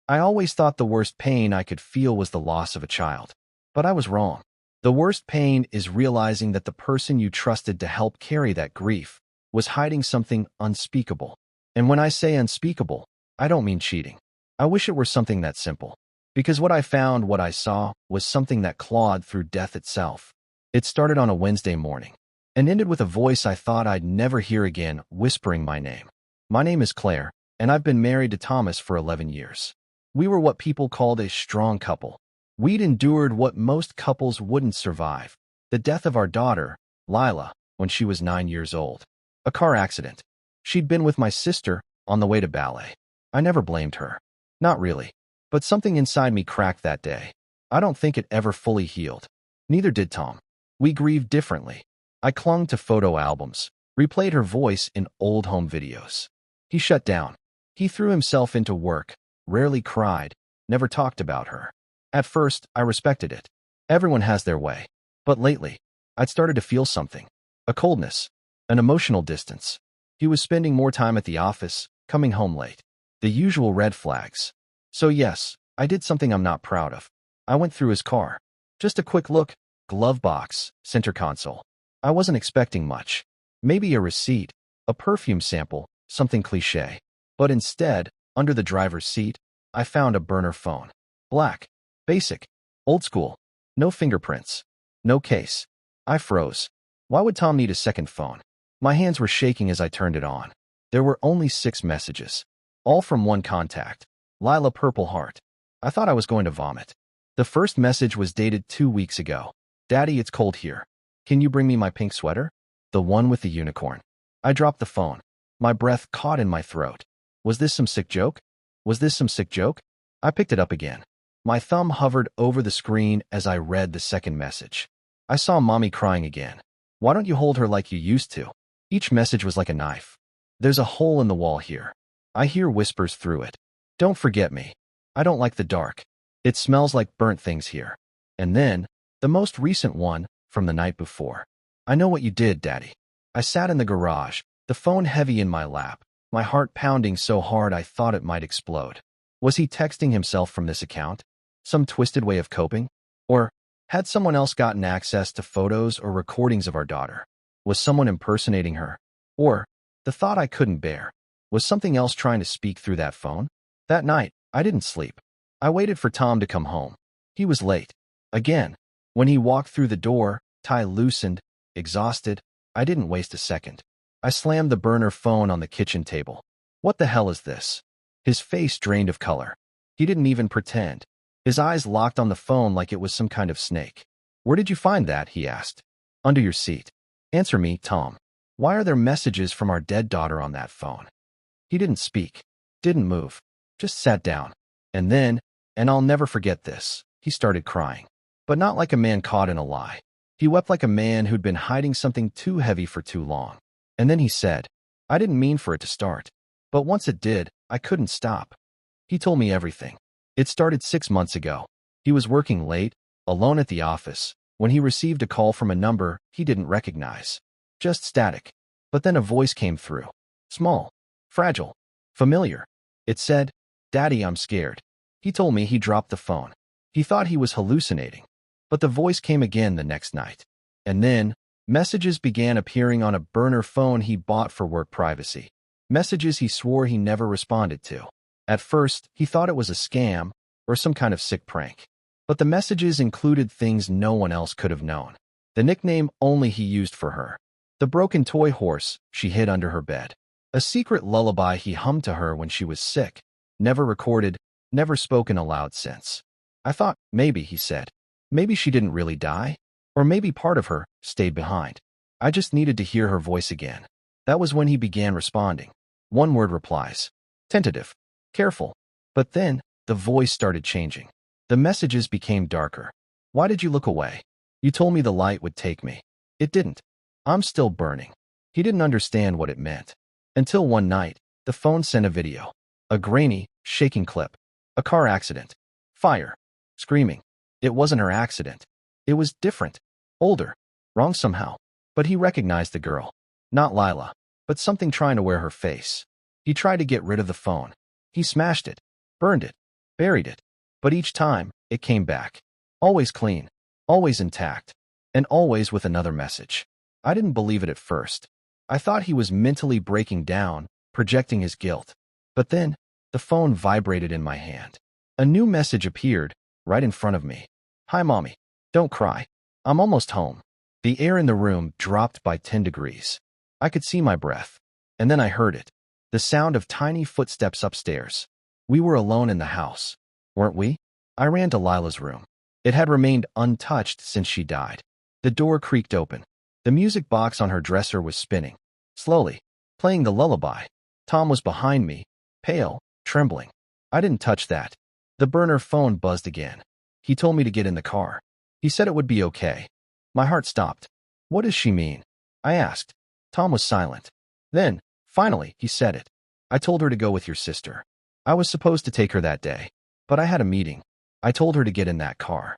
I always thought the worst pain I could feel was the loss of a child. But I was wrong. The worst pain is realizing that the person you trusted to help carry that grief was hiding something unspeakable. And when I say unspeakable, I don't mean cheating. I wish it were something that simple. Because what I saw, was something that clawed through death itself. It started on a Wednesday morning and ended with a voice I thought I'd never hear again whispering my name. My name is Claire, and I've been married to Thomas for 11 years. We were what people called a strong couple. We'd endured what most couples wouldn't survive: the death of our daughter, Lila, when she was 9 years old. A car accident. She'd been with my sister on the way to ballet. I never blamed her. Not really. But something inside me cracked that day. I don't think it ever fully healed. Neither did Tom. We grieved differently. I clung to photo albums, replayed her voice in old home videos. He shut down. He threw himself into work, rarely cried, never talked about her. At first, I respected it. Everyone has their way. But lately, I'd started to feel something. A coldness. An emotional distance. He was spending more time at the office, coming home late. The usual red flags. So yes, I did something I'm not proud of. I went through his car. Just a quick look: glove box, center console. I wasn't expecting much. Maybe a receipt, a perfume sample, something cliché. But instead, under the driver's seat, I found a burner phone. Black. Basic. Old school. No fingerprints. No case. I froze. Why would Tom need a second phone? My hands were shaking as I turned it on. There were only 6 messages. All from one contact. Lila Purple Heart. I thought I was going to vomit. The first message was dated 2 weeks ago. Daddy, it's cold here. Can you bring me my pink sweater? The one with the unicorn. I dropped the phone. My breath caught in my throat. Was this some sick joke? Was this some sick joke? I picked it up again. My thumb hovered over the screen as I read the second message. I saw Mommy crying again. Why don't you hold her like you used to? Each message was like a knife. There's a hole in the wall here. I hear whispers through it. Don't forget me. I don't like the dark. It smells like burnt things here. And then, the most recent one, from the night before. I know what you did, Daddy. I sat in the garage, the phone heavy in my lap, my heart pounding so hard I thought it might explode. Was he texting himself from this account? Some twisted way of coping? Or had someone else gotten access to photos or recordings of our daughter? Was someone impersonating her? Or, the thought I couldn't bear, was something else trying to speak through that phone? That night, I didn't sleep. I waited for Tom to come home. He was late. Again. When he walked through the door, tie loosened, exhausted, I didn't waste a second. I slammed the burner phone on the kitchen table. What the hell is this? His face drained of color. He didn't even pretend. His eyes locked on the phone like it was some kind of snake. Where did you find that? He asked. Under your seat. Answer me, Tom. Why are there messages from our dead daughter on that phone? He didn't speak. Didn't move. Just sat down. And then, and I'll never forget this, he started crying. But not like a man caught in a lie. He wept like a man who'd been hiding something too heavy for too long. And then he said, I didn't mean for it to start. But once it did, I couldn't stop. He told me everything. It started 6 months ago. He was working late, alone at the office, when he received a call from a number he didn't recognize. Just static. But then a voice came through. Small. Fragile. Familiar. It said, Daddy, I'm scared. He told me he dropped the phone. He thought he was hallucinating. But the voice came again the next night. And then, messages began appearing on a burner phone he bought for work privacy. Messages he swore he never responded to. At first, he thought it was a scam or some kind of sick prank. But the messages included things no one else could have known. The nickname only he used for her. The broken toy horse she hid under her bed. A secret lullaby he hummed to her when she was sick. Never recorded, never spoken aloud since. I thought, maybe, he said. Maybe she didn't really die. Or maybe part of her stayed behind. I just needed to hear her voice again. That was when he began responding. One-word replies. Tentative. Careful. But then, the voice started changing. The messages became darker. Why did you look away? You told me the light would take me. It didn't. I'm still burning. He didn't understand what it meant. Until one night, the phone sent a video. A grainy, shaking clip. A car accident. Fire. Screaming. It wasn't her accident. It was different. Older. Wrong somehow. But he recognized the girl. Not Lila, but something trying to wear her face. He tried to get rid of the phone. He smashed it. Burned it. buried it. But each time, it came back. Always clean, always intact, and always with another message. I didn't believe it at first. I thought he was mentally breaking down, projecting his guilt. But then, the phone vibrated in my hand. A new message appeared, right in front of me. "Hi, Mommy. Don't cry. I'm almost home." The air in the room dropped by 10 degrees. I could see my breath. And then I heard it. The sound of tiny footsteps upstairs. We were alone in the house, weren't we? I ran to Lila's room. It had remained untouched since she died. The door creaked open. The music box on her dresser was spinning, slowly, playing the lullaby. Tom was behind me, pale, trembling. I didn't touch that. The burner phone buzzed again. He told me to get in the car. He said it would be okay. My heart stopped. "What does she mean?" I asked. Tom was silent. Then, finally, he said it. "I told her to go with your sister. I was supposed to take her that day, but I had a meeting. I told her to get in that car."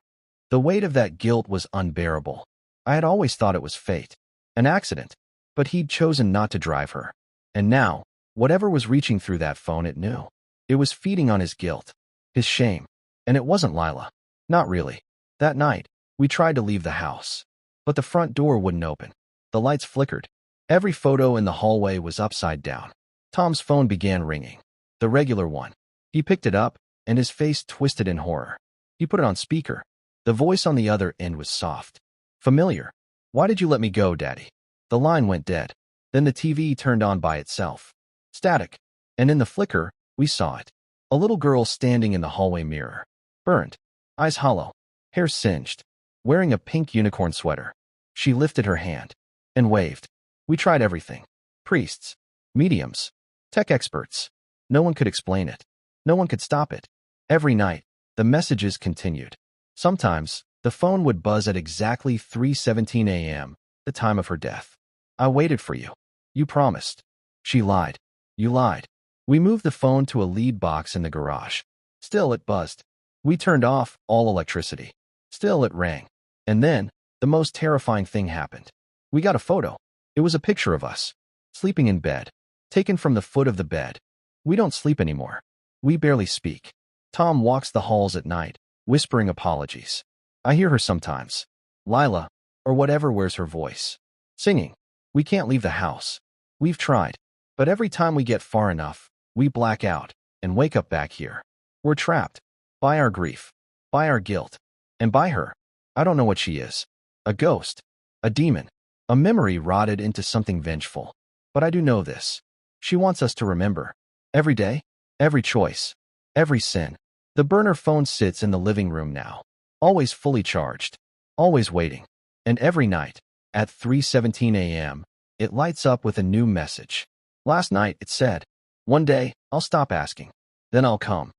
The weight of that guilt was unbearable. I had always thought it was fate, an accident, but he'd chosen not to drive her. And now, whatever was reaching through that phone, it knew. It was feeding on his guilt, his shame. And it wasn't Lila. Not really. That night, we tried to leave the house, but the front door wouldn't open. The lights flickered. Every photo in the hallway was upside down. Tom's phone began ringing. The regular one. He picked it up, and his face twisted in horror. He put it on speaker. The voice on the other end was soft. Familiar. "Why did you let me go, Daddy?" The line went dead. Then the TV turned on by itself. Static. And in the flicker, we saw it. A little girl standing in the hallway mirror. Burned. Eyes hollow. Hair singed. Wearing a pink unicorn sweater. She lifted her hand and waved. We tried everything. Priests. Mediums. Tech experts. No one could explain it. No one could stop it. Every night, the messages continued. Sometimes, the phone would buzz at exactly 3:17 a.m., the time of her death. "I waited for you. You promised." She lied. "You lied." We moved the phone to a lead box in the garage. Still, it buzzed. We turned off all electricity. Still, it rang. And then, the most terrifying thing happened. We got a photo. It was a picture of us, sleeping in bed, taken from the foot of the bed. We don't sleep anymore. We barely speak. Tom walks the halls at night, whispering apologies. I hear her sometimes. Lila, or whatever, wears her voice. Singing. We can't leave the house. We've tried. But every time we get far enough, we black out and wake up back here. We're trapped. By our grief. By our guilt. And by her. I don't know what she is. A ghost. A demon. A memory rotted into something vengeful. But I do know this. She wants us to remember. Every day. Every choice. Every sin. The burner phone sits in the living room now. Always fully charged. Always waiting. And every night, at 3:17 a.m., it lights up with a new message. Last night, it said, "One day, I'll stop asking. Then I'll come."